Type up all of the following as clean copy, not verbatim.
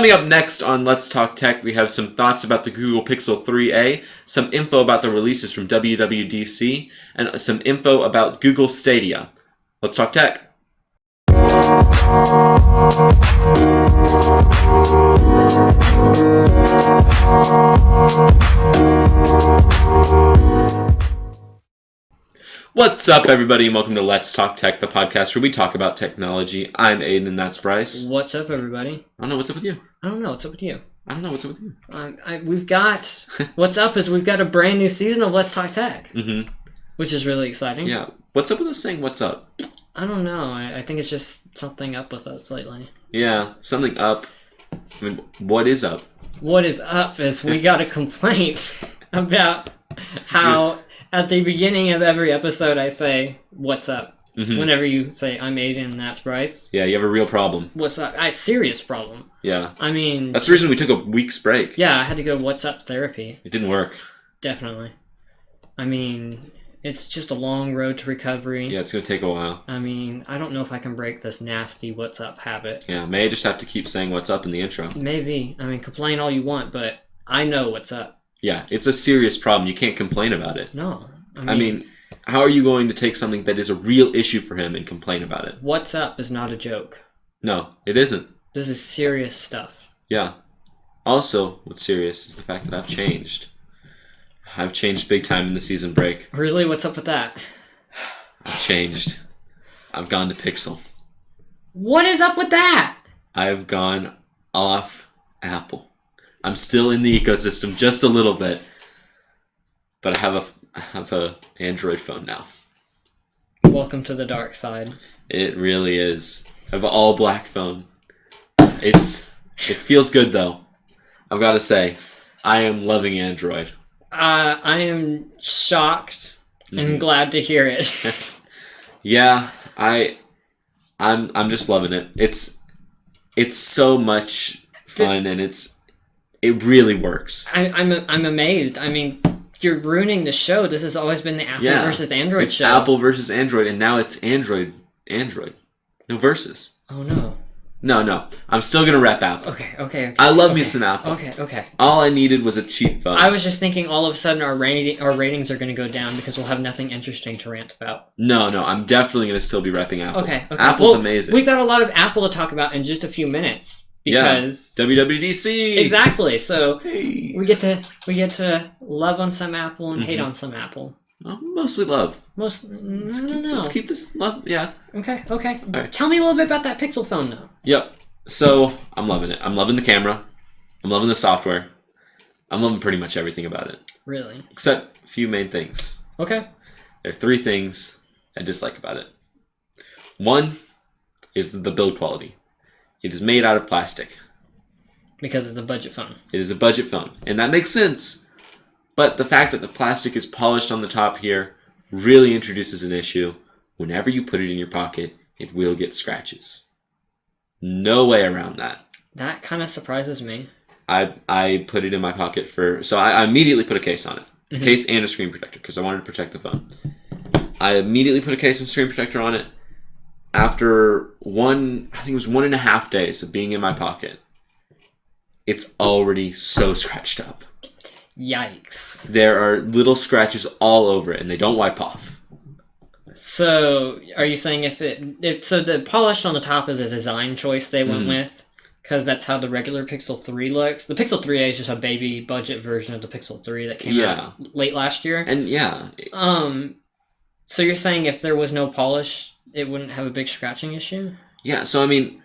Coming up next on Let's Talk Tech, we have some thoughts about the Google Pixel 3a, some info about the releases from WWDC, and some info about Google Stadia. Let's Talk Tech. What's up, everybody, and welcome to Let's Talk Tech, the podcast where we talk about technology. I'm Aidan, and that's Bryce. What's up, everybody? I don't know. What's up with you? I don't know. What's up with you? I don't know. What's up with you? What's up is we've got a brand new season of Let's Talk Tech, which is really exciting. Yeah. What's up with us saying what's up? I don't know. I think it's just something up with us lately. Yeah, something up. I mean, what is up? What is up is we got a complaint about how at the beginning of every episode I say, what's up? Whenever you say, I'm Aidan and that's Bryce. Yeah, you have a real problem. What's up? A serious problem. Yeah. I mean... That's the reason we took a week's break. Yeah, I had to go what's up therapy. It didn't work. Definitely. I mean, it's just a long road to recovery. Yeah, it's going to take a while. I mean, I don't know if I can break this nasty what's up habit. Yeah, may just have to keep saying what's up in the intro. Maybe. I mean, complain all you want, but I know what's up. Yeah, it's a serious problem. You can't complain about it. No. I mean, how are you going to take something that is a real issue for him and complain about it? What's up is not a joke. No, it isn't. This is serious stuff. Yeah. Also, what's serious is the fact that I've changed. I've changed big time in the season break. Really? What's up with that? I've changed. I've gone to Pixel. What is up with that? I've gone off Apple. I'm still in the ecosystem just a little bit, but I have a Android phone now. Welcome to the dark side. It really is. I have an all black phone. It feels good though. I've got to say, I am loving Android. I am shocked and glad to hear it. Yeah, I'm just loving it. It's so much fun and it really works. I'm amazed. I mean, you're ruining the show. This has always been the Apple versus Android show. It's Apple versus Android, and now it's Android. No versus. Oh, no. No. I'm still going to rep Apple. Okay. I love me some Apple. Okay. All I needed was a cheap phone. I was just thinking all of a sudden our ratings are going to go down because we'll have nothing interesting to rant about. No. I'm definitely going to still be repping Apple. Okay. Apple's amazing. We've got a lot of Apple to talk about in just a few minutes. Because WWDC. Exactly. So we get to love on some Apple and hate on some Apple. Well, mostly love. I don't know. Let's keep this love. Yeah. Okay. All right. Tell me a little bit about that Pixel phone, though. Yep. So I'm loving it. I'm loving the camera. I'm loving the software. I'm loving pretty much everything about it. Really? Except a few main things. Okay. There are 3 things I dislike about it. One is the build quality. It is made out of plastic. Because it's a budget phone. It is a budget phone. And that makes sense. But the fact that the plastic is polished on the top here really introduces an issue. Whenever you put it in your pocket, it will get scratches. No way around that. That kind of surprises me. I put it in my pocket so I immediately put a case on it. A case and a screen protector because I wanted to protect the phone. I immediately put a case and screen protector on it. After I think it was 1.5 days of being in my pocket, it's already so scratched up. Yikes. There are little scratches all over it, and they don't wipe off. So, are you saying so the polish on the top is a design choice they went with? Because that's how the regular Pixel 3 looks. The Pixel 3a is just a baby budget version of the Pixel 3 that came out late last year. And yeah. So you're saying if there was no polish, it wouldn't have a big scratching issue? Yeah, so I mean,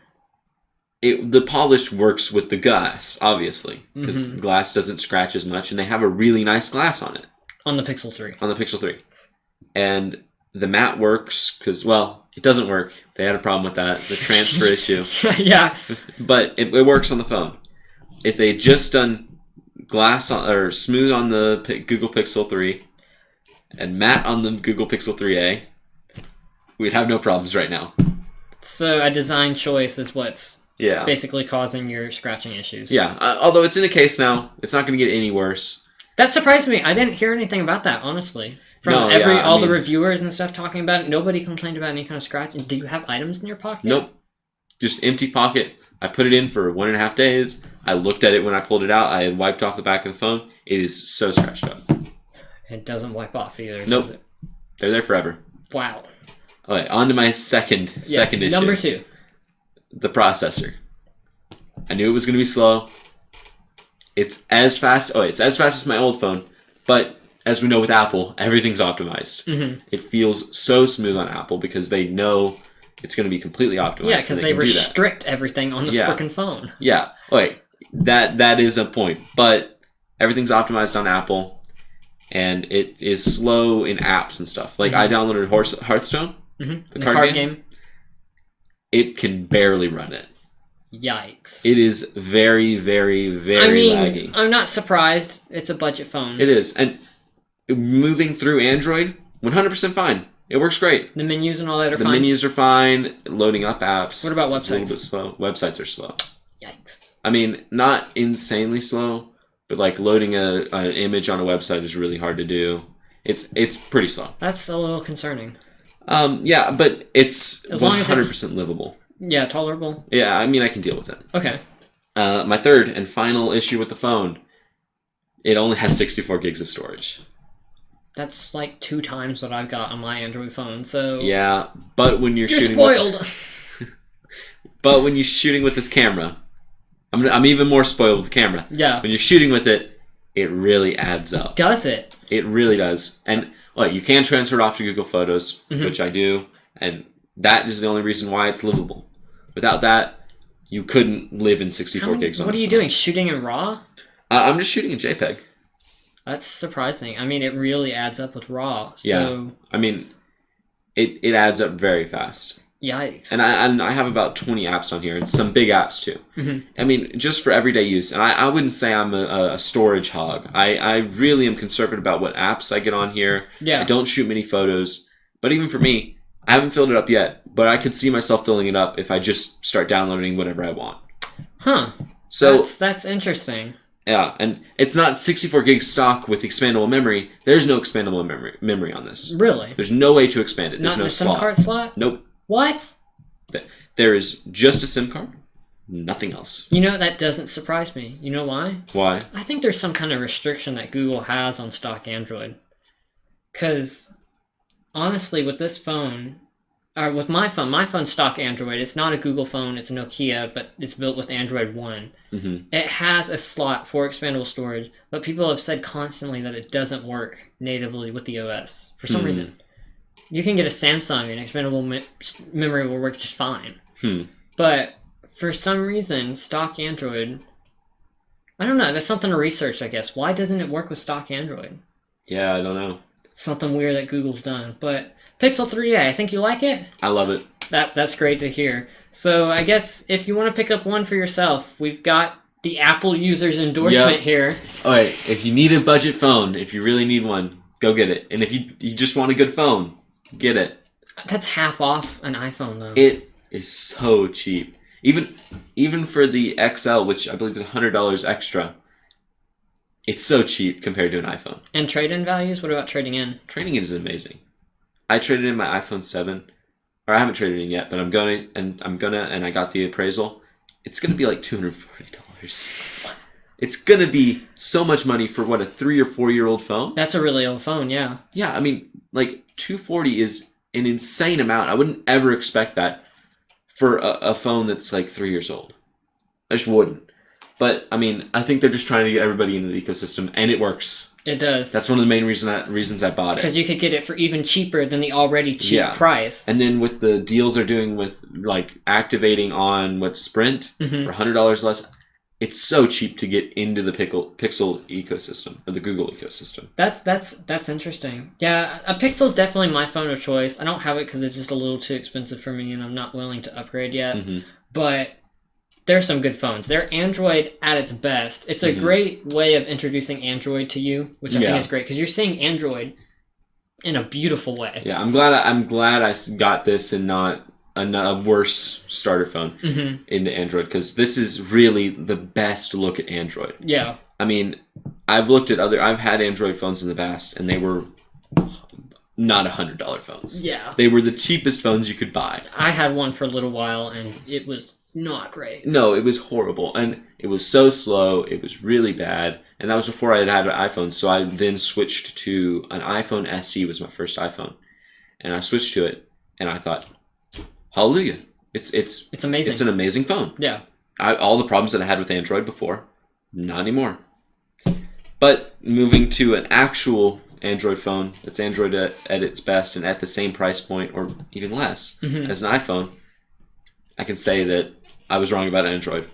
the polish works with the glass, obviously, because glass doesn't scratch as much, and they have a really nice glass on it. On the Pixel 3. On the Pixel 3. And the matte works, because, well, it doesn't work. They had a problem with that, the transfer issue. Yeah. But it works on the phone. If they had just done glass or smooth on the Google Pixel 3 and matte on the Google Pixel 3a, we'd have no problems right now. So a design choice is what's basically causing your scratching issues. Yeah, although it's in a case now, it's not going to get any worse. That surprised me. I didn't hear anything about that, honestly. From all the reviewers and stuff talking about it, nobody complained about any kind of scratch. Do you have items in your pocket? Nope. Just empty pocket. I put it in for 1.5 days. I looked at it when I pulled it out. I had wiped off the back of the phone. It is so scratched up. It doesn't wipe off either, nope. does it? They're there forever. Wow. All right, on to my second issue. Number 2. The processor. I knew it was going to be slow. It's as fast as my old phone, but as we know with Apple, everything's optimized. Mm-hmm. It feels so smooth on Apple because they know it's going to be completely optimized. Yeah, because they restrict everything on the freaking phone. Yeah. Okay, that is a point, but everything's optimized on Apple. And it is slow in apps and stuff. Like, I downloaded Hearthstone, the card game. It can barely run it. Yikes. It is very, very, very laggy. I'm not surprised. It's a budget phone. It is. And moving through Android, 100% fine. It works great. The menus and all that are fine? The menus are fine. Loading up apps. What about websites? It's a little bit slow. Websites are slow. Yikes. I mean, not insanely slow. But like loading an image on a website is really hard to do. It's pretty slow. That's a little concerning. Yeah, but it's 100% livable. Yeah, tolerable. Yeah, I mean I can deal with it. Okay. My third and final issue with the phone, it only has 64 gigs of storage. That's like 2 times what I've got on my Android phone. So yeah, but when you're shooting, spoiled. But when you're shooting with this camera. I'm even more spoiled with the camera. Yeah. When you're shooting with it, it really adds up. Does it? It really does. And you can transfer it off to Google Photos, which I do, and that is the only reason why it's livable. Without that, you couldn't live in 64 gigs on What are you doing? Shooting in RAW? I'm just shooting in JPEG. That's surprising. I mean, it really adds up with RAW. So... Yeah. I mean, it adds up very fast. Yikes. And I have about 20 apps on here, and some big apps too. Mm-hmm. I mean, just for everyday use. And I wouldn't say I'm a storage hog. I really am conservative about what apps I get on here. Yeah. I don't shoot many photos. But even for me, I haven't filled it up yet. But I could see myself filling it up if I just start downloading whatever I want. Huh. So that's interesting. Yeah, and it's not 64 gigs stock with expandable memory. There's no expandable memory on this. Really? There's no way to expand it. There's Not no in the SIM card slot? Nope. What? There is just a SIM card, nothing else. You know, that doesn't surprise me. You know why? Why? I think there's some kind of restriction that Google has on stock Android. Because, honestly, with this phone, or with my phone's stock Android. It's not a Google phone, it's a Nokia, but it's built with Android 1. Mm-hmm. It has a slot for expandable storage, but people have said constantly that it doesn't work natively with the OS for some reason. You can get a Samsung and expandable memory will work just fine. But for some reason, stock Android, I don't know, that's something to research, I guess. Why doesn't it work with stock Android? Yeah, I don't know. Something weird that Google's done. But Pixel 3a, I think you like it? I love it. That's great to hear. So I guess if you want to pick up one for yourself, we've got the Apple user's endorsement here. All right, if you need a budget phone, if you really need one, go get it. And if you just want a good phone, get it. That's half off an iPhone, though. It is so cheap. Even for the XL, which I believe is $100 extra, it's so cheap compared to an iPhone. And trade-in values? What about trading in? Trading in is amazing. I traded in my iPhone 7, or I haven't traded in yet, but I'm gonna, and I got the appraisal. It's gonna be like $240. It's gonna be so much money for what, a 3 or 4 year old phone? That's a really old phone, yeah. Yeah, I mean, like $240 is an insane amount. I wouldn't ever expect that for a phone that's like 3 years old. I just wouldn't. But I mean, I think they're just trying to get everybody into the ecosystem, and it works. It does. That's one of the main reasons I bought it. Because you could get it for even cheaper than the already cheap price. And then with the deals they're doing with like activating on Sprint for $100 less, it's so cheap to get into the Pixel ecosystem or the Google ecosystem. That's interesting. Yeah, a Pixel's definitely my phone of choice. I don't have it because it's just a little too expensive for me, and I'm not willing to upgrade yet. But there's some good phones. They're Android at its best. It's a great way of introducing Android to you, which I think is great because you're seeing Android in a beautiful way. Yeah, I'm glad I got this and not a worse starter phone into Android, because this is really the best look at Android. Yeah. I mean, I've had Android phones in the past, and they were not $100 phones. Yeah. They were the cheapest phones you could buy. I had one for a little while, and it was not great. No, it was horrible. And it was so slow. It was really bad. And that was before I had an iPhone. So I then switched to an iPhone SE was my first iPhone. And I switched to it. And I thought, hallelujah. It's amazing. It's an amazing phone. Yeah. All the problems that I had with Android before, not anymore. But moving to an actual Android phone that's Android at its best and at the same price point or even less as an iPhone, I can say that I was wrong about Android.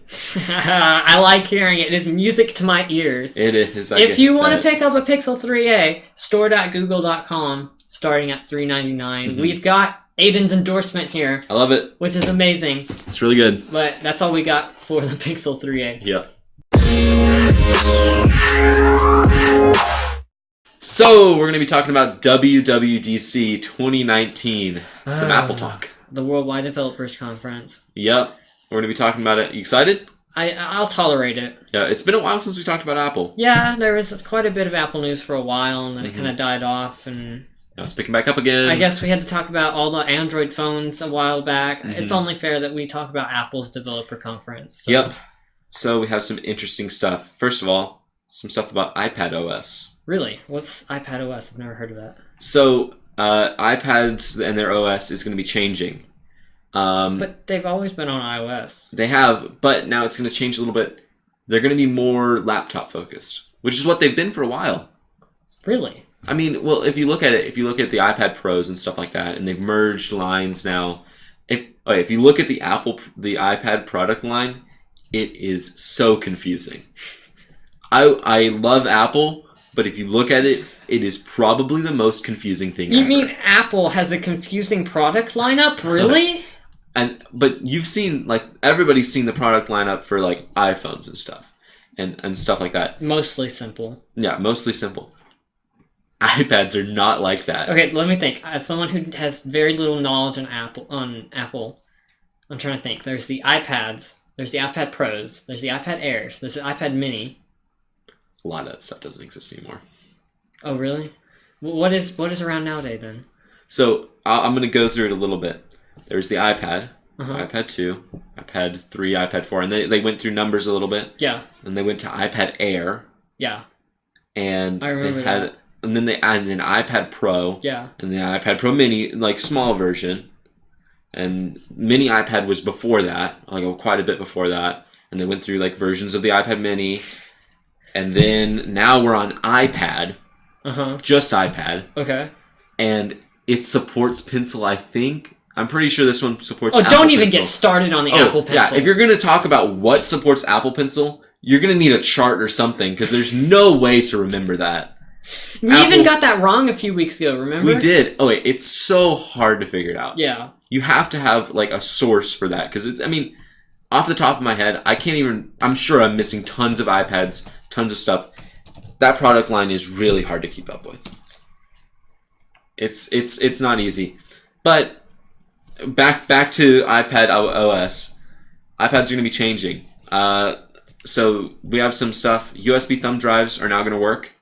I like hearing it. It is music to my ears. It is. If you want to pick up a Pixel 3a, store.google.com, starting at $399. We've got Aidan's endorsement here. I love it. Which is amazing. It's really good. But that's all we got for the Pixel 3a. Yep. So, we're going to be talking about WWDC 2019. Some Apple talk. The Worldwide Developers Conference. Yep. We're going to be talking about it. You excited? I'll tolerate it. Yeah, it's been a while since we talked about Apple. Yeah, there was quite a bit of Apple news for a while, and then it kind of died off, and now it's picking back up again. I guess we had to talk about all the Android phones a while back. It's only fair that we talk about Apple's developer conference. So. Yep. So we have some interesting stuff. First of all, some stuff about iPad OS. Really? What's iPad OS? I've never heard of that. So iPads and their OS is going to be changing. But they've always been on iOS. They have, but now it's going to change a little bit. They're going to be more laptop focused, which is what they've been for a while. Really? I mean, well, if you look at it, if you look at the iPad Pros and stuff like that, and they've merged lines now. If you look at the iPad product line, it is so confusing. I love Apple, but if you look at it, it is probably the most confusing thing ever. You mean Apple has a confusing product lineup? Really? But you've seen, like, everybody's seen the product lineup for, like, iPhones and stuff. And stuff like that. Mostly simple. Yeah, mostly simple. iPads are not like that. Okay, let me think. As someone who has very little knowledge on Apple, I'm trying to think. There's the iPads, there's the iPad Pros, there's the iPad Airs, there's the iPad Mini. A lot of that stuff doesn't exist anymore. Oh, really? What is around nowadays, then? So, I'm going to go through it a little bit. There's the iPad, iPad 2, iPad 3, iPad 4, and they went through numbers a little bit. Yeah. And they went to iPad Air. Yeah. And I remember that. And then iPad Pro. Yeah. And the iPad Pro Mini, like small version. And Mini iPad was before that, like quite a bit before that. And they went through like versions of the iPad Mini. And then now we're on iPad. Just iPad. Okay. And it supports Pencil, I think. I'm pretty sure this one supports Apple Apple don't even Pencil. Get started on the Apple Pencil. Yeah, if you're going to talk about what supports Apple Pencil, you're going to need a chart or something, because there's no way to remember that. We even got that wrong a few weeks ago, remember? We did. Oh, wait, it's so hard to figure it out. Yeah. You have to have, like, a source for that, because, I mean, off the top of my head, I'm sure I'm missing tons of iPads, tons of stuff. That product line is really hard to keep up with. It's not easy. But back to iPad OS. iPads are going to be changing. So we have some stuff. USB thumb drives are now going to work.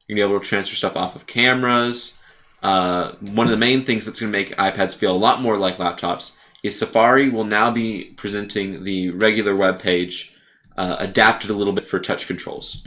You're going to be able to transfer stuff off of cameras. One of the main things that's going to make iPads feel a lot more like laptops is Safari will now be presenting the regular web page adapted a little bit for touch controls.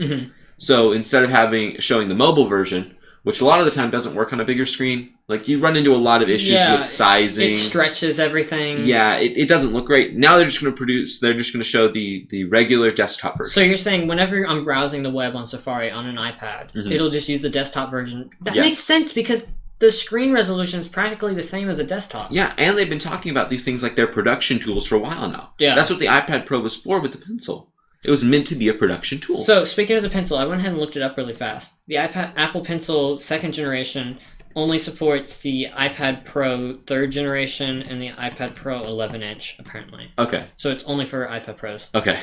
So instead of showing the mobile version, which a lot of the time doesn't work on a bigger screen, like you run into a lot of issues with sizing. It stretches everything. Yeah, it doesn't look great. Now they're just going to show the regular desktop version. So you're saying whenever I'm browsing the web on Safari on an iPad, it'll just use the desktop version. That makes sense because the screen resolution is practically the same as a desktop. Yeah, and they've been talking about these things like their production tools for a while now. Yeah. That's what the iPad Pro was for with the Pencil. It was meant to be a production tool. So, speaking of the Pencil, I went ahead and looked it up really fast. The Apple Pencil 2nd generation only supports the iPad Pro 3rd generation and the iPad Pro 11-inch, apparently. Okay. So, it's only for iPad Pros. Okay.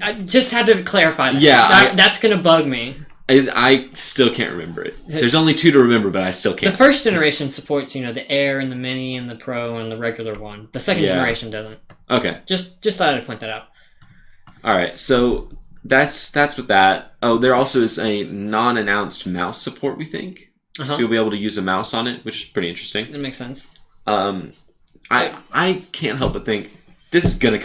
I just had to clarify that. Yeah. That's going to bug me. I still can't remember it. There's only 2 to remember, but I still can't. The 1st generation supports, the Air and the Mini and the Pro and the regular one. The 2nd generation doesn't. Okay. Just thought I'd point that out. All right, so that's with that. Oh, there also is a non-announced mouse support, we think. So you'll be able to use a mouse on it, which is pretty interesting. That makes sense. I can't help but think this is gonna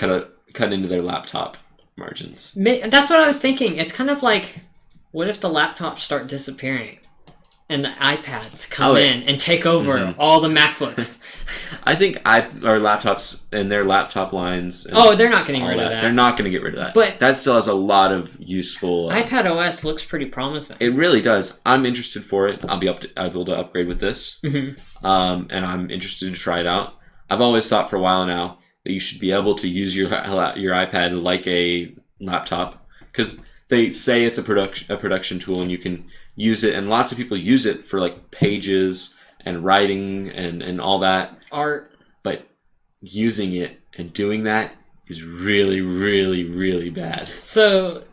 cut into their laptop margins. That's what I was thinking. It's kind of like, what if the laptops start disappearing and the iPads come in and take over all the MacBooks? I think laptops and their laptop lines. They're not getting rid of that. They're not going to get rid of that. But that still has a lot of useful. iPad OS looks pretty promising. It really does. I'm interested for it. I'll be able to upgrade with this, and I'm interested to try it out. I've always thought for a while now that you should be able to use your iPad like a laptop, because they say it's a production tool and you can use it, and lots of people use it for like pages and writing and all that art. But using it and doing that is really, really, really bad. So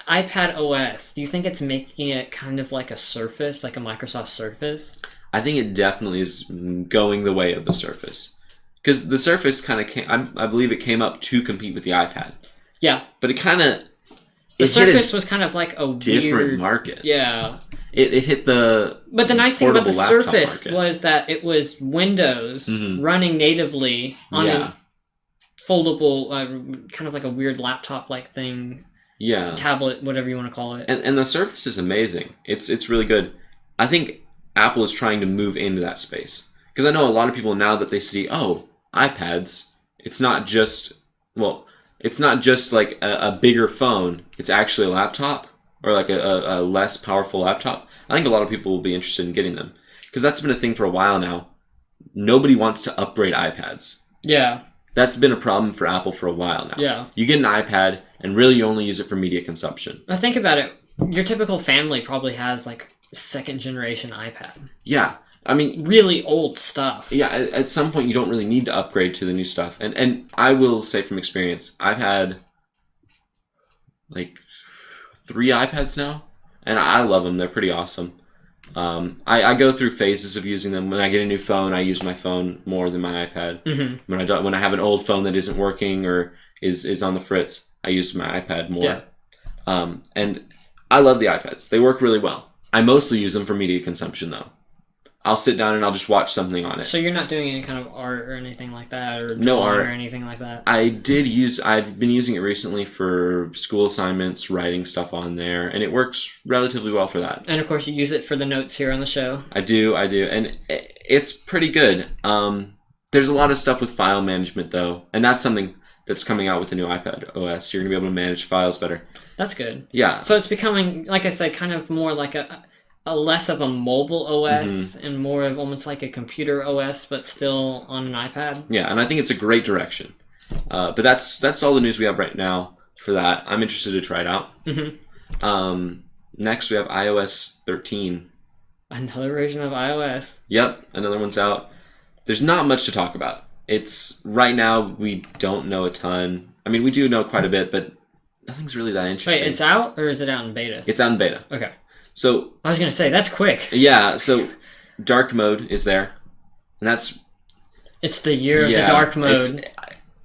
iPad OS, do you think it's making it kind of like a Surface, like a Microsoft Surface? I think it definitely is going the way of the Surface. Because the Surface kind of came, I believe it came up to compete with the iPad. Yeah. But it kind of... The Surface was kind of like a different weird market. Yeah. It hit the... But the nice thing about the Surface market was that it was Windows running natively on a foldable, kind of like a weird laptop-like thing. Yeah. Tablet, whatever you want to call it. And the Surface is amazing. It's really good. I think Apple is trying to move into that space. Because I know a lot of people now that they see, iPads, it's not just like a bigger phone. It's actually a laptop, or like a less powerful laptop. I think a lot of people will be interested in getting them. Because that's been a thing for a while now. Nobody wants to upgrade iPads. Yeah. That's been a problem for Apple for a while now. Yeah. You get an iPad, and really you only use it for media consumption. Now think about it. Your typical family probably has like a second generation iPad. Yeah. I mean, really old stuff. Yeah, at some point you don't really need to upgrade to the new stuff. And I will say from experience, I've had like 3 iPads now, and I love them. They're pretty awesome. I go through phases of using them. When I get a new phone, I use my phone more than my iPad. Mm-hmm. When I have an old phone that isn't working or is on the fritz, I use my iPad more. Yeah. And I love the iPads. They work really well. I mostly use them for media consumption, though. I'll sit down and I'll just watch something on it. So you're not doing any kind of art or anything like that, or no art or anything like that? I've been using it recently for school assignments, writing stuff on there, and it works relatively well for that. And of course you use it for the notes here on the show. I do, and it's pretty good. There's a lot of stuff with file management, though, and that's something that's coming out with the new iPad OS. You're going to be able to manage files better. That's good. Yeah. So it's becoming, like I said, kind of more like a less of a mobile OS and more of almost like a computer OS, but still on an iPad. Yeah, and I think it's a great direction. But that's all the news we have right now for that. I'm interested to try it out. Next, we have iOS 13. Another version of iOS. Yep, another one's out. There's not much to talk about. It's right now we don't know a ton. I mean, we do know quite a bit, but nothing's really that interesting. Wait, it's out or is it out in beta? It's out in beta. Okay. So I was gonna say that's quick. Yeah. So dark mode is there, and it's the year of the dark mode.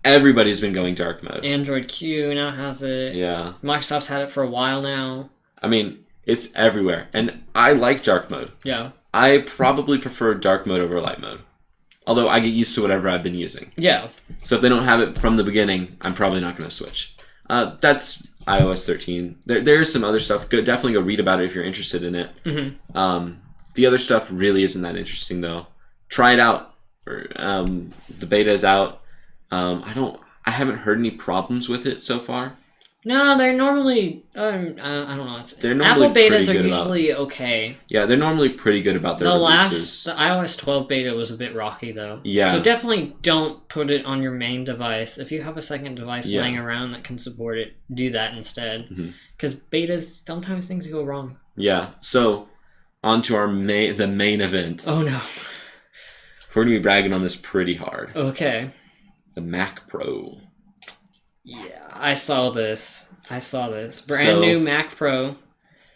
Everybody's been going dark mode. Android Q now has it. Yeah. Microsoft's had it for a while now. I mean, it's everywhere, and I like dark mode. Yeah. I probably prefer dark mode over light mode. Although I get used to whatever I've been using. Yeah. So if they don't have it from the beginning, I'm probably not going to switch. That's iOS 13. There is some other stuff. Definitely go read about it if you're interested in it. The other stuff really isn't that interesting, though. Try it out. The beta is out. I haven't heard any problems with it so far. No, they're normally, I don't know. They're normally Apple betas are usually okay. Yeah, they're normally pretty good about their releases. The iOS 12 beta was a bit rocky, though. Yeah. So definitely don't put it on your main device. If you have a second device laying around that can support it, do that instead. Because betas, sometimes things go wrong. Yeah. So, on to the main event. Oh, no. We're going to be bragging on this pretty hard. Okay. The Mac Pro. Yeah, I saw this. Brand new Mac Pro.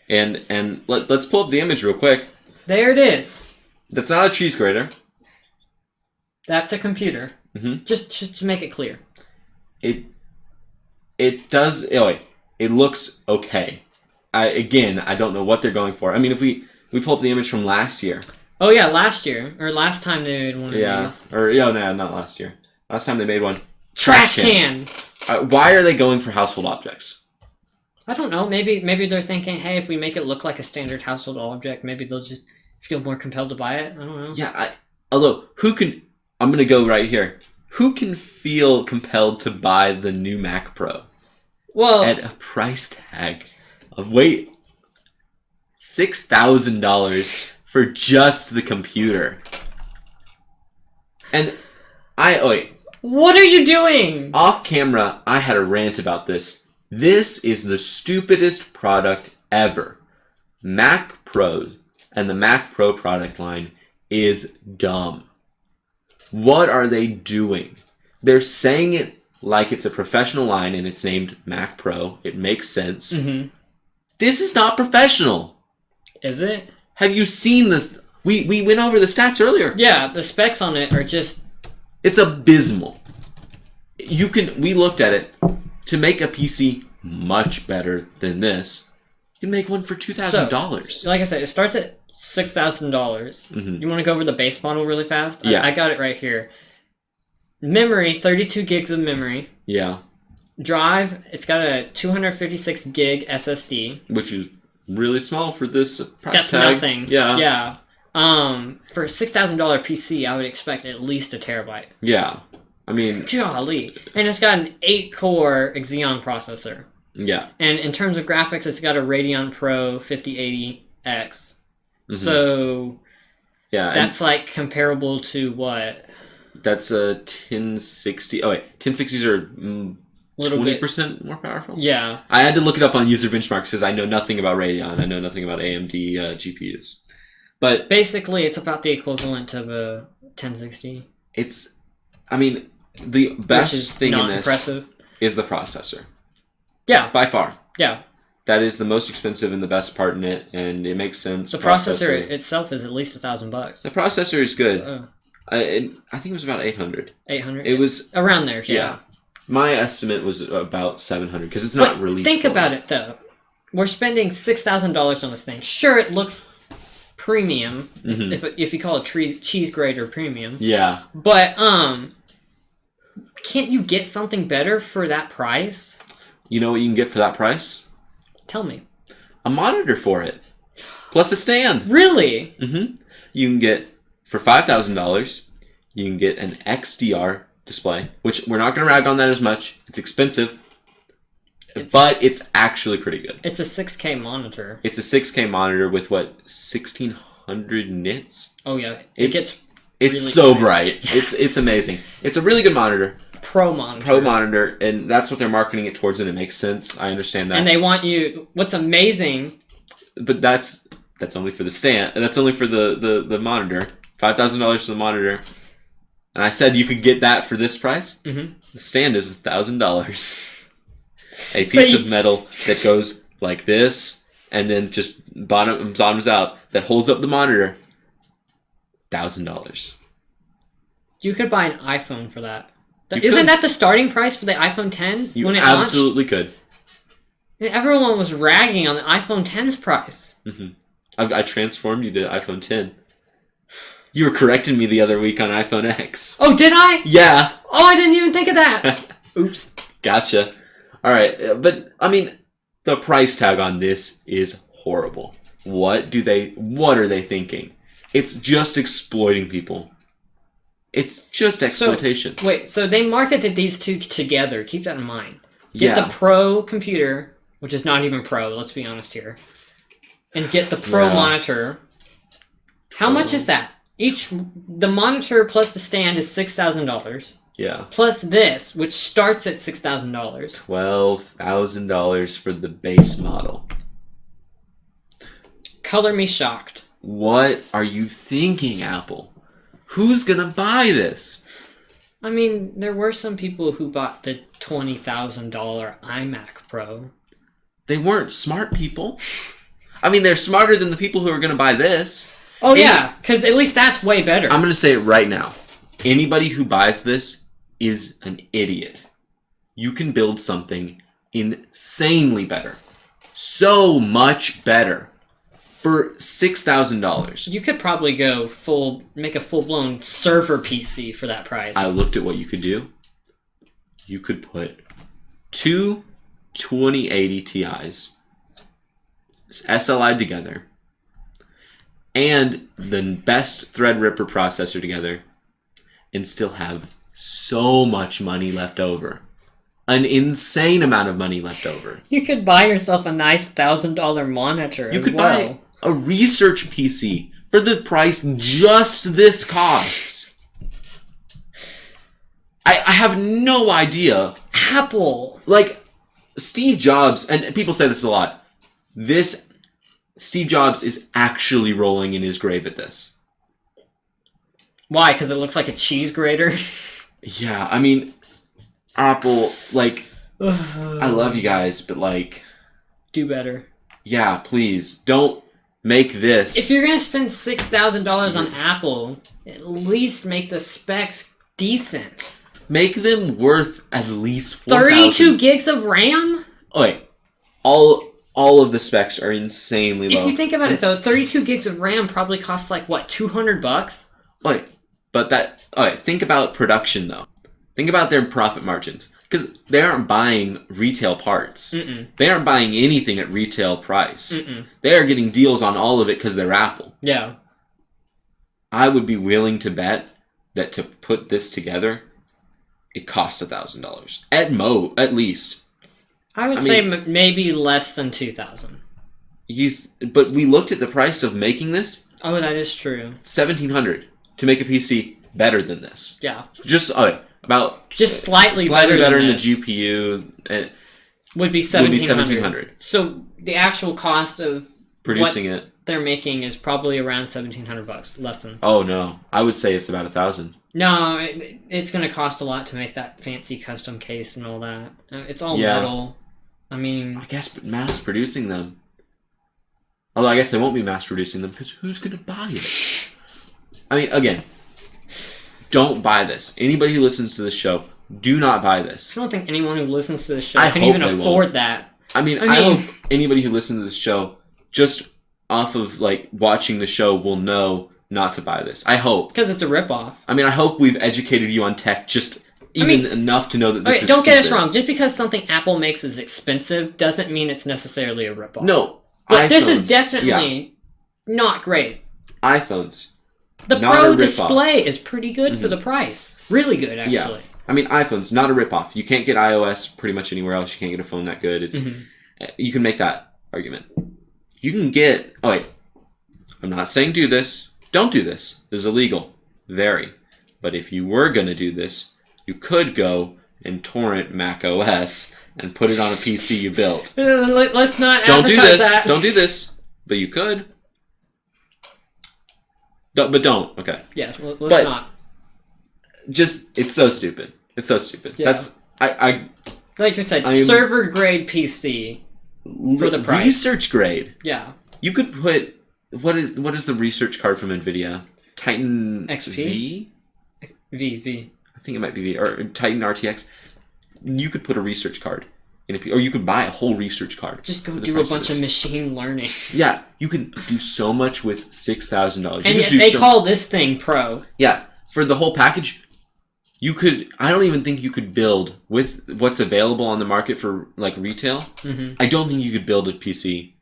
And let's pull up the image real quick. There it is. That's not a cheese grater. That's a computer. Just to make it clear. It does. Oh wait, it looks okay. I don't know what they're going for. I mean, if we pull up the image from last year. Oh yeah, last year or last time they made one of these. No, not last year. Last time they made one. Trash can. Why are they going for household objects? I don't know. Maybe they're thinking, hey, if we make it look like a standard household object, maybe they'll just feel more compelled to buy it. I don't know. Yeah, although, I'm going to go right here. Who can feel compelled to buy the new Mac Pro? Well, at a price tag of, $6,000 for just the computer. And what are you doing? Off camera, I had a rant about this. This is the stupidest product ever. Mac Pro and the Mac Pro product line is dumb. What are they doing? They're saying it like it's a professional line and it's named Mac Pro. It makes sense. Mm-hmm. This is not professional. Is it? Have you seen this? We went over the stats earlier. Yeah, the specs on it are just... It's abysmal. We looked at it. To make a PC much better than this, you can make one for $2,000. So, like I said, it starts at $6,000. Mm-hmm. You want to go over the base model really fast? Yeah. I got it right here. Memory, 32 gigs of memory. Yeah. Drive, it's got a 256 gig SSD. Which is really small for this price That's tag. nothing. Yeah. Yeah. For a $6,000 PC, I would expect at least a terabyte. Yeah. I mean... Golly. And it's got an 8-core Xeon processor. Yeah. And in terms of graphics, it's got a Radeon Pro 5080X. Mm-hmm. So... Yeah. That's like comparable to what? That's a 1060... 1060s are 20% more powerful? Yeah. I had to look it up on user benchmarks because I know nothing about Radeon. I know nothing about AMD GPUs. But... Basically, it's about the equivalent of a 1060. It's... I mean... The best thing in this impressive. Is the processor. Yeah. By far. Yeah. That is the most expensive and the best part in it, and it makes sense. The processor itself is at least $1,000. The processor is good. I think it was about 800. 800? It was... Around there, yeah. My estimate was about 700, because it's not released. Think about it, though. We're spending $6,000 on this thing. Sure, it looks premium, if you call it cheese grater premium. Yeah. But, can't you get something better for that price? You know what you can get for that price? Tell me. A monitor for it. Plus a stand. Really? Mm-hmm. You can get, for $5,000, you can get an XDR display, which we're not going to rag on that as much. It's expensive, but it's actually pretty good. It's a 6K monitor. It's a 6K monitor with, 1,600 nits? Oh, yeah. It's really so bright. It's amazing. It's a really good monitor. Pro monitor, and that's what they're marketing it towards, and it makes sense. I understand that. And they want you... What's amazing... But that's only for the stand. That's only for the monitor. $5,000 for the monitor. And I said you could get that for this price. Mm-hmm. The stand is $1,000. A piece of metal that goes like this, and then just bottoms out, that holds up the monitor. $1,000. You could buy an iPhone for that. Isn't that the starting price for the iPhone 10 you when it absolutely launched? Could. And everyone was ragging on the iPhone 10's price. Mm-hmm. I transformed you to iPhone 10. You were correcting me the other week on iPhone X. Oh, did I? Yeah. Oh, I didn't even think of that. Oops. Gotcha. All right, but I mean, the price tag on this is horrible. What are they thinking? It's just exploiting people. It's just exploitation. So they marketed these two together. Keep that in mind. Get the Pro computer, which is not even Pro, let's be honest here. And get the Pro monitor. How much is that? The monitor plus the stand is $6,000. Yeah. Plus this, which starts at $6,000. $12,000 for the base model. Color me shocked. What are you thinking, Apple? Who's gonna buy this? I mean, there were some people who bought the $20,000 iMac Pro. They weren't smart people. I mean, they're smarter than the people who are gonna buy this. Oh, yeah, because at least that's way better. I'm gonna say it right now. Anybody who buys this is an idiot. You can build something insanely better. So much better For $6,000. You could probably make a full-blown server PC for that price. I looked at what you could do. You could put two 2080 Ti's SLI'd together and the best Threadripper processor together and still have so much money left over. An insane amount of money left over. You could buy yourself a nice $1,000 monitor. You could buy a research PC for the price just this costs. I have no idea. Apple. Like, Steve Jobs, and people say this a lot, Steve Jobs is actually rolling in his grave at this. Why? Because it looks like a cheese grater? Yeah, I mean, Apple, like, I love you guys, but, like... Do better. Yeah, please, don't make this... If you're going to spend $6,000 on Apple, at least make the specs decent. Make them worth at least 32 gigs of RAM? Oh, wait. All of the specs are insanely low. If you think about it, though, 32 gigs of RAM probably costs, like, what, $200? Wait, but that... Alright, think about production, though. Think about their profit margins. Because they aren't buying retail parts. Mm-mm. They aren't buying anything at retail price. Mm-mm. They are getting deals on all of it because they're Apple. Yeah. I would be willing to bet that to put this together, it costs $1,000. At least. I would say maybe less than $2,000. But we looked at the price of making this. Oh, that is true. $1,700 to make a PC better than this. Yeah. Just slightly better than the GPU. Would be $1,700. So the actual cost of producing it they're making is probably around $1,700, less than. Oh no, I would say it's about $1,000. No, it's going to cost a lot to make that fancy custom case and all that. It's all metal. I mean, I guess, but mass producing them. Although I guess they won't be mass producing them because who's going to buy it? I mean, again, don't buy this. Anybody who listens to this show, do not buy this. I don't think anyone who listens to this show can even afford that. I mean, I hope anybody who listens to this show, just off of like watching the show, will know not to buy this. I hope. Because it's a ripoff. I mean, I hope we've educated you on tech just enough to know that this is don't get us wrong. Just because something Apple makes is expensive doesn't mean it's necessarily a ripoff. No. But this is definitely not great. iPhones. The Pro display is pretty good for the price. Really good, actually. Yeah. I mean, iPhone's not a ripoff. You can't get iOS pretty much anywhere else. You can't get a phone that good. You can make that argument. You can get... Oh, wait. I'm not saying do this. Don't do this. This is illegal. Very. But if you were going to do this, you could go and torrent Mac OS and put it on a PC you built. Let's not Don't do advertise this. that. Don't do this. But you could. But don't. Okay. Yeah, let's not. Just, it's so stupid. It's so stupid. Yeah. That's... Like you said, server grade PC for the price. Research grade. Yeah. You could put... What is the research card from NVIDIA? Titan... XP? V? V. I think it might be V. Or Titan RTX. You could put a research card in a... Or you could buy a whole research card. Just go do a bunch of machine learning. Yeah. You can do so much with $6,000. And yet they call this thing Pro. Yeah. For the whole package... You could... I don't even think you could build with what's available on the market for like retail. Mm-hmm. I don't think you could build a PC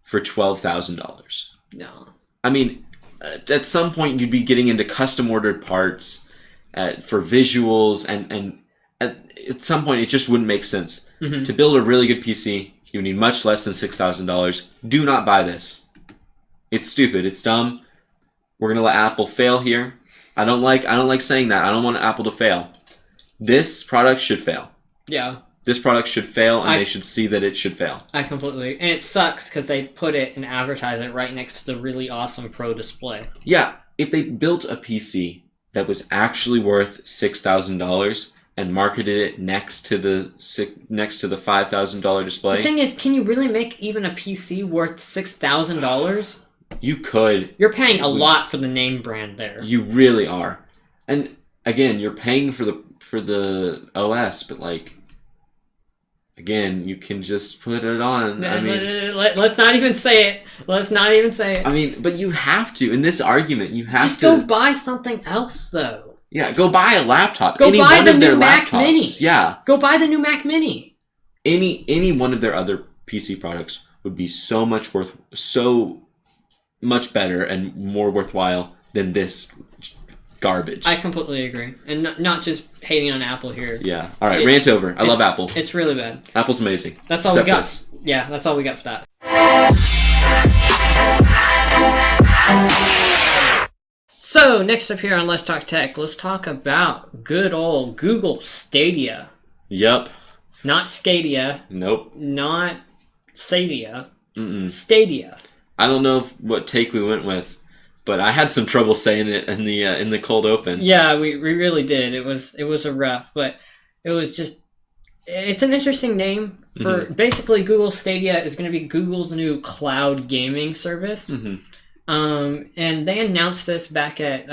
for $12,000. No. I mean, at some point you'd be getting into custom ordered parts for visuals, and at some point it just wouldn't make sense. Mm-hmm. To build a really good PC, you need much less than $6,000. Do not buy this. It's stupid. It's dumb. We're gonna let Apple fail here. I don't like saying that. I don't want Apple to fail. This product should fail. Yeah. This product should fail, and they should see that it should fail. I completely... And it sucks, because they put it and advertise it right next to the really awesome Pro display. Yeah. If they built a PC that was actually worth $6,000 and marketed it next to the $5,000 display... The thing is, can you really make even a PC worth $6,000? You could. You're paying a lot for the name brand there. You really are. And again, you're paying for the OS, but like again, you can just put it on. I mean, let's not even say it. Let's not even say it. I mean, but you have to. In this argument, you have just to. Just go buy something else, though. Yeah, go buy a laptop. Go buy the new Mac laptops. Mini. Yeah. Go buy the new Mac Mini. Any one of their other PC products would be so much better and more worthwhile than this garbage. I completely agree. And not just hating on Apple here. Yeah. All right, rant over. I love Apple. It's really bad. Apple's amazing. That's all we got. Yeah, that's all we got for that. So, next up here on Let's Talk Tech, let's talk about good old Google Stadia. Yep. Not Stadia. Nope. Not Stadia. Mm-mm. Stadia. I don't know what take we went with, but I had some trouble saying it in the cold open. Yeah, we really did. It was a rough, but it was just. It's an interesting name for basically Google Stadia is going to be Google's new cloud gaming service. And they announced this back at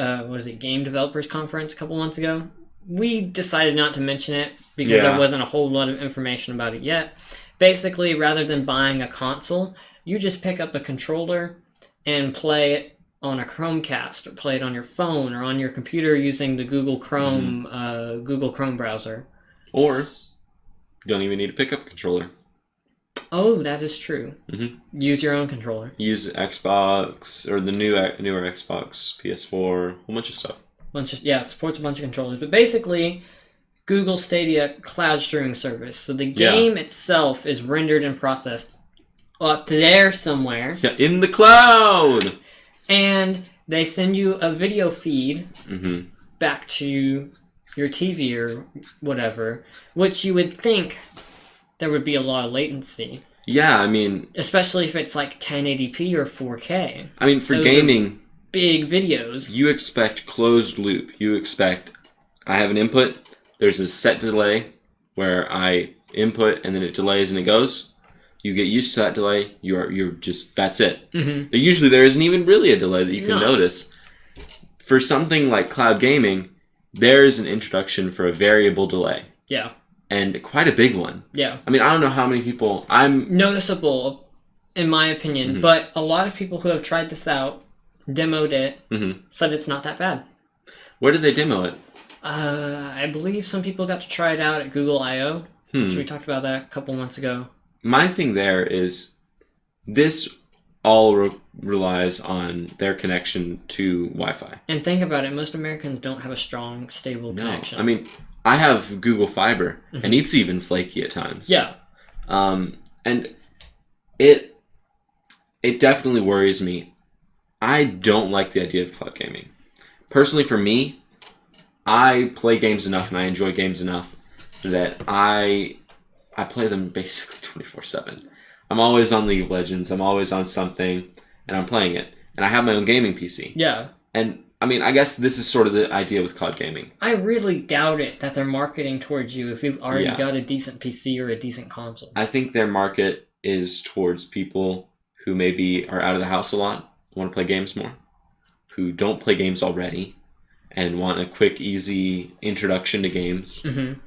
Game Developers Conference a couple months ago. We decided not to mention it because there wasn't a whole lot of information about it yet. Basically, rather than buying a console, you just pick up a controller and play it on a Chromecast, or play it on your phone or on your computer using the Google Chrome browser. Or you don't even need to pick up a controller. Oh, that is true. Use your own controller. Use Xbox or the newer Xbox, PS4, a whole bunch of stuff. Supports a bunch of controllers. But basically, Google Stadia cloud streaming service. So the game itself is rendered and processed up there somewhere. Yeah, in the cloud! And they send you a video feed back to your TV or whatever, which you would think there would be a lot of latency. Yeah, I mean... Especially if it's like 1080p or 4K. I mean, for gaming... Big videos. You expect closed loop. You expect... I have an input. There's a set delay where I input and then it delays and it goes. You get used to that delay. You're just... That's it. But usually there isn't even really a delay that you can notice. For something like cloud gaming, there's an introduction for a variable delay. Yeah. And quite a big one. Yeah. I mean, I don't know how many people... Noticeable, in my opinion. But a lot of people who have tried this out, demoed it, said it's not that bad. Where did they demo it? I believe some people got to try it out at Google I.O. So we talked about that a couple months ago. My thing there is this all relies on their connection to Wi-Fi. And think about it, most Americans don't have a strong, stable connection. I mean... I have Google Fiber, and it's even flaky at times. Yeah. And it definitely worries me. I don't like the idea of cloud gaming. Personally, for me, I play games enough and I enjoy games enough that I play them basically 24/7. I'm always on League of Legends, I'm always on something, and I'm playing it. And I have my own gaming PC. Yeah. And I mean, I guess this is sort of the idea with cloud gaming. I really doubt it that they're marketing towards you if you've already got a decent PC or a decent console. I think their market is towards people who maybe are out of the house a lot, want to play games more, who don't play games already, and want a quick, easy introduction to games. And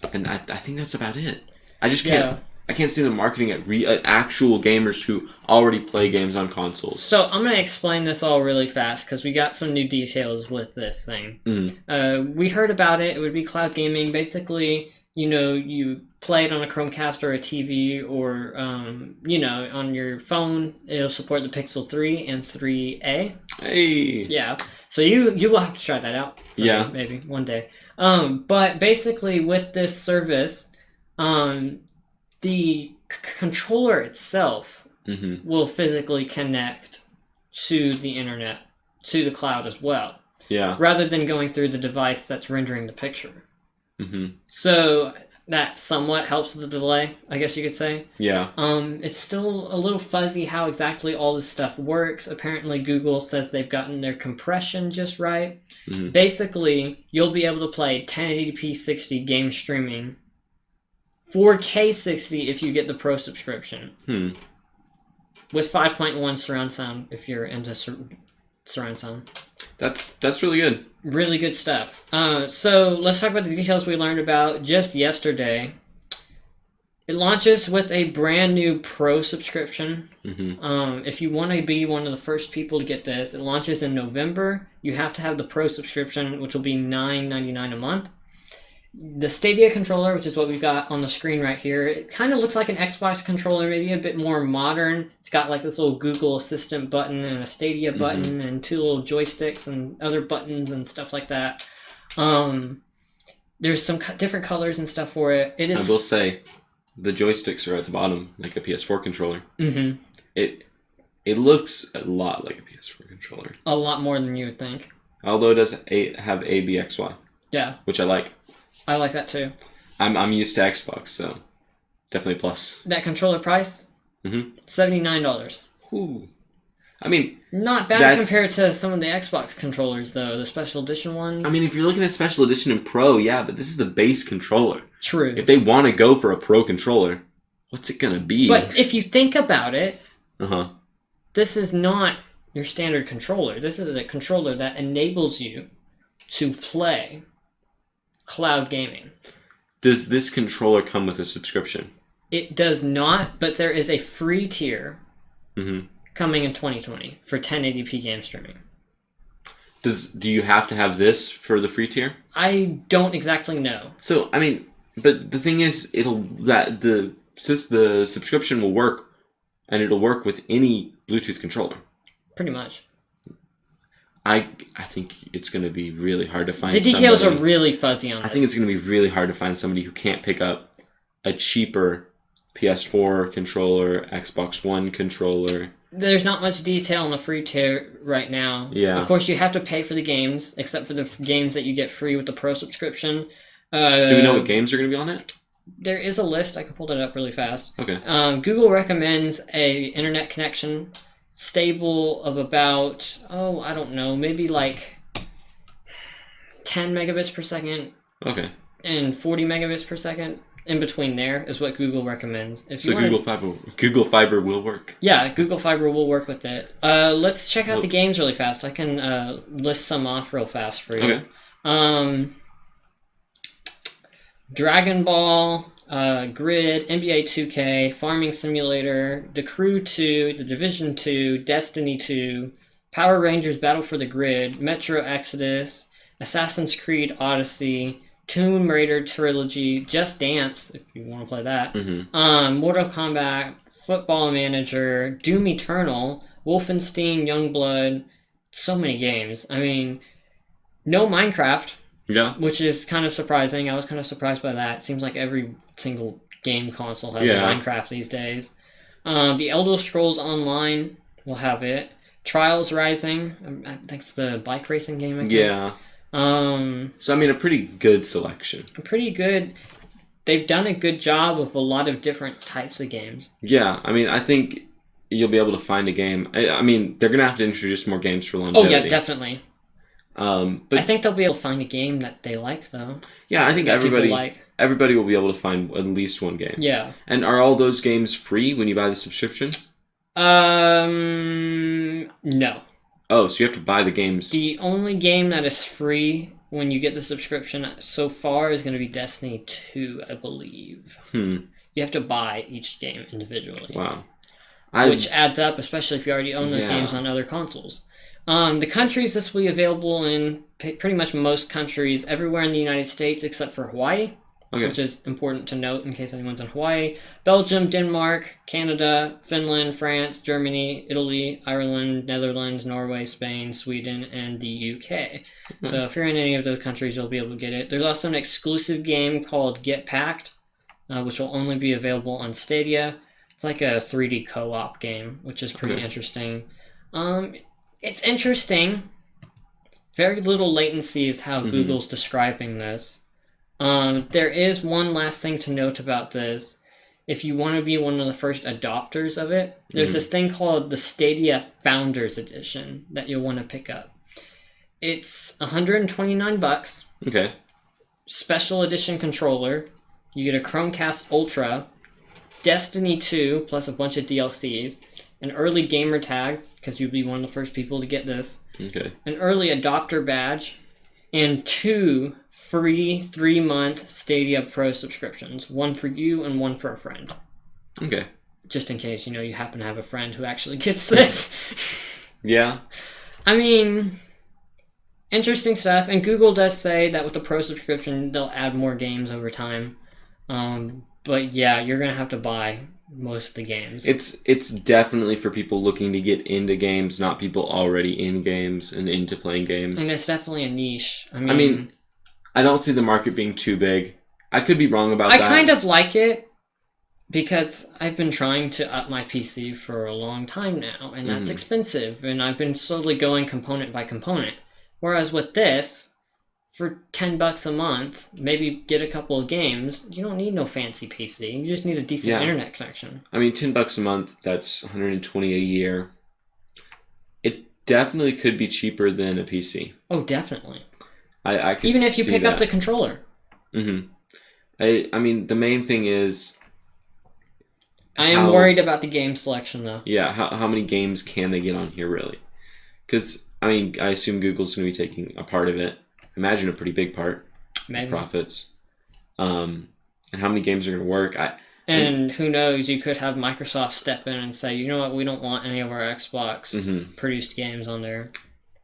I think that's about it. I just can't... Yeah. I can't see them marketing at actual gamers who already play games on consoles. So I'm going to explain this all really fast because we got some new details with this thing. We heard about it. It would be cloud gaming. Basically, you play it on a Chromecast or a TV or, on your phone. It'll support the Pixel 3 and 3A. Hey! Yeah. So you will have to try that out. Maybe one day. But basically with this service... the controller itself will physically connect to the internet, to the cloud as well. Yeah. Rather than going through the device that's rendering the picture. So that somewhat helps the delay, I guess you could say. Yeah. It's still a little fuzzy how exactly all this stuff works. Apparently Google says they've gotten their compression just right. Basically, you'll be able to play 1080p 60 game streaming 4K 60 if you get the Pro subscription. With 5.1 surround sound if you're into surround sound. That's really good. Really good stuff. So let's talk about the details we learned about just yesterday. It launches with a brand new Pro subscription. Mm-hmm. If you want to be one of the first people to get this, it launches in November. You have to have the Pro subscription, which will be $9.99 a month. The Stadia controller, which is what we've got on the screen right here, it kind of looks like an Xbox controller, maybe a bit more modern. It's got like this little Google Assistant button and a Stadia button and two little joysticks and other buttons and stuff like that. There's some different colors and stuff for it. I will say, the joysticks are at the bottom, like a PS4 controller. Mm-hmm. It looks a lot like a PS4 controller. A lot more than you would think. Although it does have ABXY. Yeah. Which I like. I like that too. I'm used to Xbox, so definitely plus. That controller price? $79. Ooh. I mean... Not bad compared to some of the Xbox controllers, though. The special edition ones. I mean, if you're looking at special edition and Pro, yeah, but this is the base controller. True. If they want to go for a Pro controller, what's it going to be? But if you think about it, uh-huh, this is not your standard controller. This is a controller that enables you to play cloud gaming. Does this controller come with a subscription? It does not, but there is a free tier coming in 2020 for 1080p game streaming. Do you have to have this for the free tier? I don't exactly know. So, I mean, but the thing is, the subscription will work, and it'll work with any Bluetooth controller. Pretty much. I think it's going to be really hard to find. The details are really fuzzy on this. I think it's going to be really hard to find somebody who can't pick up a cheaper PS4 controller, Xbox One controller. There's not much detail on the free tier right now. Yeah. Of course, you have to pay for the games, except for the games that you get free with the Pro subscription. Do we know what games are going to be on it? There is a list. I can pull that up really fast. Okay. Google recommends a internet connection stable of about, I don't know, maybe like 10 megabits per second. Okay. And 40 megabits per second. In between there is what Google recommends. Google Fiber will work? Yeah, Google Fiber will work with it. Let's check out the games really fast. I can list some off real fast for you. Okay. Dragon Ball, Grid, NBA 2K, Farming Simulator, The Crew 2, The Division 2, Destiny 2, Power Rangers Battle for the Grid, Metro Exodus, Assassin's Creed Odyssey, Tomb Raider Trilogy, Just Dance, if you want to play that, Mortal Kombat, Football Manager, Doom Eternal, Wolfenstein Youngblood, so many games. I mean, no Minecraft. Yeah. Which is kind of surprising. I was kind of surprised by that. It seems like every single game console has Minecraft these days. The Elder Scrolls Online will have it. Trials Rising, I think it's the bike racing game, I think. Yeah. So, I mean, a pretty good selection. Pretty good. They've done a good job with a lot of different types of games. Yeah, I mean, I think you'll be able to find a game. I mean, they're going to have to introduce more games for longevity. Oh, yeah, definitely. But I think they'll be able to find a game that they like, though. Yeah, I think everybody will be able to find at least one game. Yeah. And are all those games free when you buy the subscription? No. Oh, so you have to buy the games. The only game that is free when you get the subscription so far is going to be Destiny 2, I believe. You have to buy each game individually. Wow. Which adds up, especially if you already own those games on other consoles. The countries this will be available in, pretty much most countries, everywhere in the United States except for Hawaii. Okay. Which is important to note in case anyone's in Hawaii. Belgium, Denmark, Canada, Finland, France, Germany, Italy, Ireland, Netherlands, Norway, Spain, Sweden, and the UK. So if you're in any of those countries, you'll be able to get it. There's also an exclusive game called Get Packed, which will only be available on Stadia. It's like a 3D co-op game, which is pretty interesting. It's interesting. Very little latency is how Google's describing this. There is one last thing to note about this. If you want to be one of the first adopters of it, there's this thing called the Stadia Founders Edition that you'll want to pick up. It's $129. Okay. Special edition controller. You get a Chromecast Ultra, Destiny 2, plus a bunch of DLCs, an early gamer tag, because you'll be one of the first people to get this. Okay. An early adopter badge, and 2 free 3-month Stadia Pro subscriptions. 1 for you and 1 for a friend. Okay. Just in case, you happen to have a friend who actually gets this. Yeah. I mean, interesting stuff. And Google does say that with the Pro subscription, they'll add more games over time. But yeah, you're going to have to buy most of the games. It's definitely for people looking to get into games, not people already in games and into playing games. And it's definitely a niche. I mean, I don't see the market being too big. I could be wrong about that. I kind of like it because I've been trying to up my PC for a long time now, and that's expensive, and I've been slowly going component by component. Whereas with this, for $10 a month, maybe get a couple of games, you don't need no fancy PC. You just need a decent internet connection. I mean, $10 a month, that's $120 a year. It definitely could be cheaper than a PC. Oh, definitely. I could even if you see pick that. up the controller. Mm-hmm. I mean, the main thing is... I am worried about the game selection, though. Yeah, how many games can they get on here, really? Because, I mean, I assume Google's going to be taking a part of it. Imagine a pretty big part. Maybe. Profits. And how many games are going to work? And who knows, you could have Microsoft step in and say, you know what, we don't want any of our Xbox produced games on there.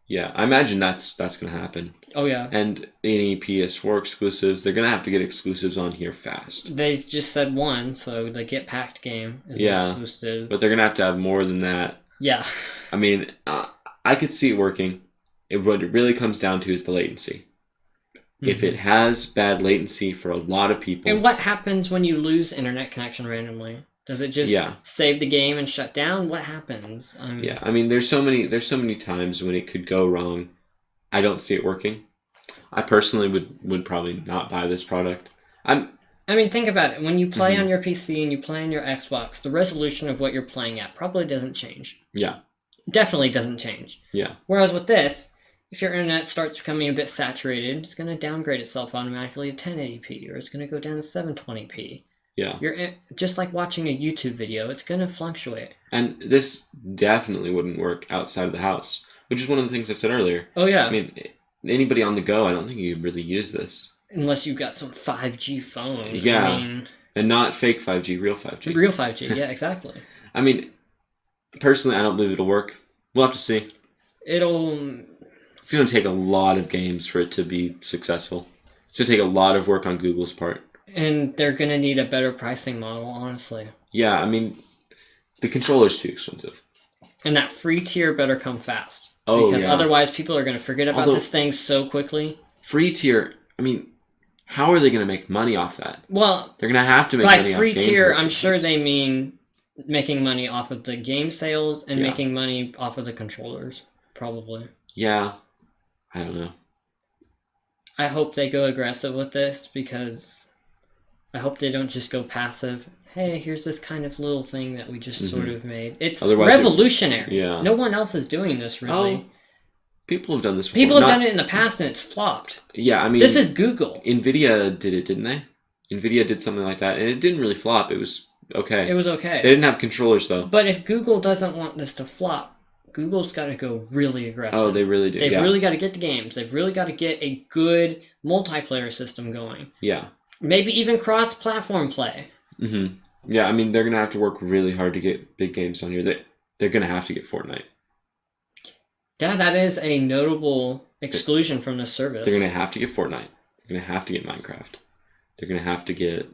Yeah, I imagine that's going to happen. Oh, yeah. And any PS4 exclusives, they're going to have to get exclusives on here fast. They just said 1, so the Get Packed game is an exclusive. But they're going to have more than that. Yeah. I mean, I could see it working. What it really comes down to is the latency. If it has bad latency for a lot of people... And what happens when you lose internet connection randomly? Does it just save the game and shut down? What happens? I mean, there's so many times when it could go wrong. I don't see it working. I personally would probably not buy this product. I mean, think about it. When you play on your PC and you play on your Xbox, the resolution of what you're playing at probably doesn't change. Yeah. Definitely doesn't change. Yeah. Whereas with this, if your internet starts becoming a bit saturated, it's going to downgrade itself automatically to 1080p, or it's going to go down to 720p. Yeah. You're just like watching a YouTube video. It's going to fluctuate. And this definitely wouldn't work outside of the house, which is one of the things I said earlier. Oh, yeah. I mean, anybody on the go, I don't think you could really use this. Unless you've got some 5G phone. Yeah. I mean, and not fake 5G, real 5G. Real 5G, yeah, exactly. I mean, personally, I don't believe it'll work. We'll have to see. It's going to take a lot of games for it to be successful. It's going to take a lot of work on Google's part. And they're going to need a better pricing model, honestly. Yeah, I mean, the controller's too expensive. And that free tier better come fast. Oh, because otherwise people are going to forget about this thing so quickly. Free tier, I mean, how are they going to make money off that? Well, they're going to have to make money off game free tier, purchases. I'm sure they mean making money off of the game sales and making money off of the controllers, probably. Yeah, I don't know. I hope they go aggressive with this because I hope they don't just go passive. Hey, here's this kind of little thing that we just sort of made. It's revolutionary. No one else is doing this, really. Oh, people have done this before. People have done it in the past and it's flopped. Yeah, I mean... This is Google. NVIDIA did it, didn't they? NVIDIA did something like that, and it didn't really flop. It was okay. It was okay. They didn't have controllers, though. But if Google doesn't want this to flop, Google's got to go really aggressive. Oh, they really do. They've really got to get the games. They've really got to get a good multiplayer system going. Yeah. Maybe even cross-platform play. Mm-hmm. Yeah, I mean, they're going to have to work really hard to get big games on here. They're going to have to get Fortnite. Yeah, that is a notable exclusion from this service. They're going to have to get Fortnite. They're going to have to get Minecraft. They're going to have to get...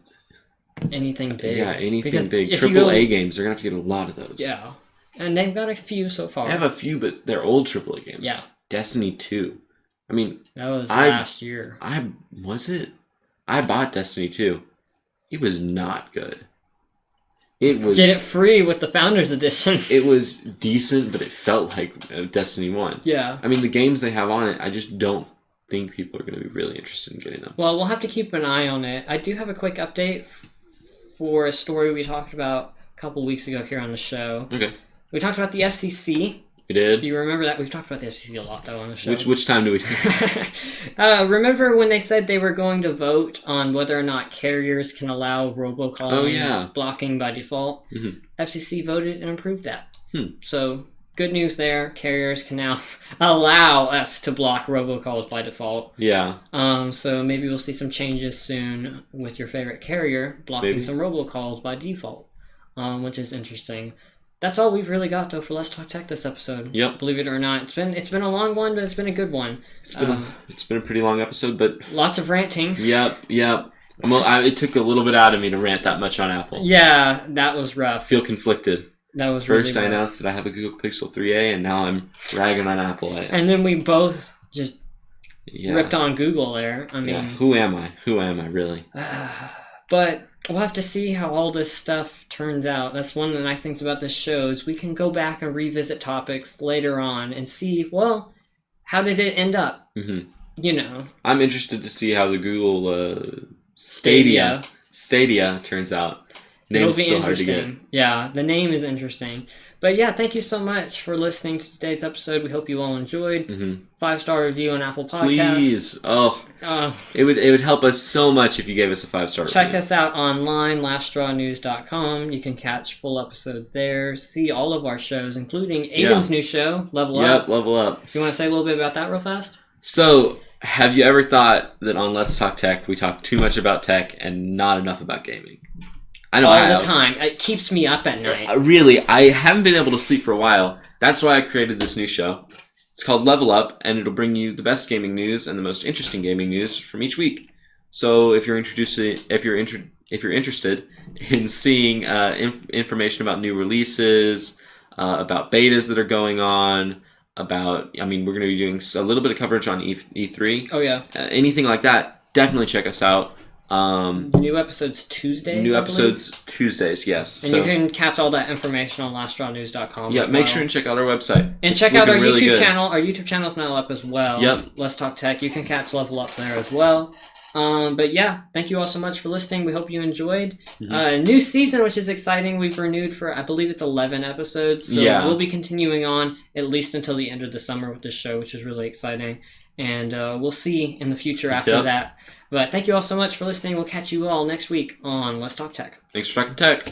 anything big. Yeah, anything big. AAA games, they're going to have to get a lot of those. Yeah. And they've got a few so far. They have a few, but they're old AAA games. Yeah. Destiny 2. I mean... That was last year. Was it? I bought Destiny 2. It was not good. It was... Get it free with the Founders Edition. It was decent, but it felt like Destiny 1. Yeah. I mean, the games they have on it, I just don't think people are going to be really interested in getting them. Well, we'll have to keep an eye on it. I do have a quick update for a story we talked about a couple weeks ago here on the show. Okay. We talked about the FCC. We did? Do you remember that? We've talked about the FCC a lot, though, on the show. Which time do we... remember when they said they were going to vote on whether or not carriers can allow robocalling blocking by default? Mm-hmm. FCC voted and approved that. So good news there. Carriers can now allow us to block robocalls by default. Yeah. So maybe we'll see some changes soon with your favorite carrier blocking some robocalls by default, which is interesting. That's all we've really got though for Let's Talk Tech this episode. Yep. Believe it or not, it's been a long one, but it's been a good one. It's been a pretty long episode, but lots of ranting. Yep. Well, it took a little bit out of me to rant that much on Apple. Yeah, that was rough. I feel conflicted. That was first really I announced that I have a Google Pixel 3a, and now I'm ragging on Apple. And then we both just ripped on Google there. I mean, who am I? Who am I really? But we'll have to see how all this stuff turns out. That's one of the nice things about this show is we can go back and revisit topics later on and see, well, how did it end up? Mm-hmm. You know. I'm interested to see how the Google Stadia turns out. Name's It'll be still hard to get. Yeah, the name is interesting. But yeah, thank you so much for listening to today's episode. We hope you all enjoyed. 5-star review on Apple Podcasts. Please. It would help us so much if you gave us a 5-star review. Check us out online, laststrawnews.com. You can catch full episodes there. See all of our shows, including Aidan's new show, Level Up. Yep, Level Up. You want to say a little bit about that real fast? So, have you ever thought that on Let's Talk Tech, we talk too much about tech and not enough about gaming? I know all the time. It keeps me up at night. Really, I haven't been able to sleep for a while. That's why I created this new show. It's called Level Up, and it'll bring you the best gaming news and the most interesting gaming news from each week. So if you're interested in seeing information about new releases, about betas that are going on, we're going to be doing a little bit of coverage on E3. Oh yeah. Anything like that, definitely check us out. New episodes Tuesdays. Tuesdays, yes. And you can catch all that information on laststrawnews.com. Yeah, make sure and check out our website. And check out our YouTube channel. Our YouTube channel is now up as well. Yep. Let's Talk Tech. You can catch Level Up there as well. But yeah, thank you all so much for listening. We hope you enjoyed. New season, which is exciting. We've renewed for, I believe it's 11 episodes. So we'll be continuing on at least until the end of the summer with this show, which is really exciting. And we'll see in the future after that. But thank you all so much for listening. We'll catch you all next week on Let's Talk Tech. Thanks for talking tech.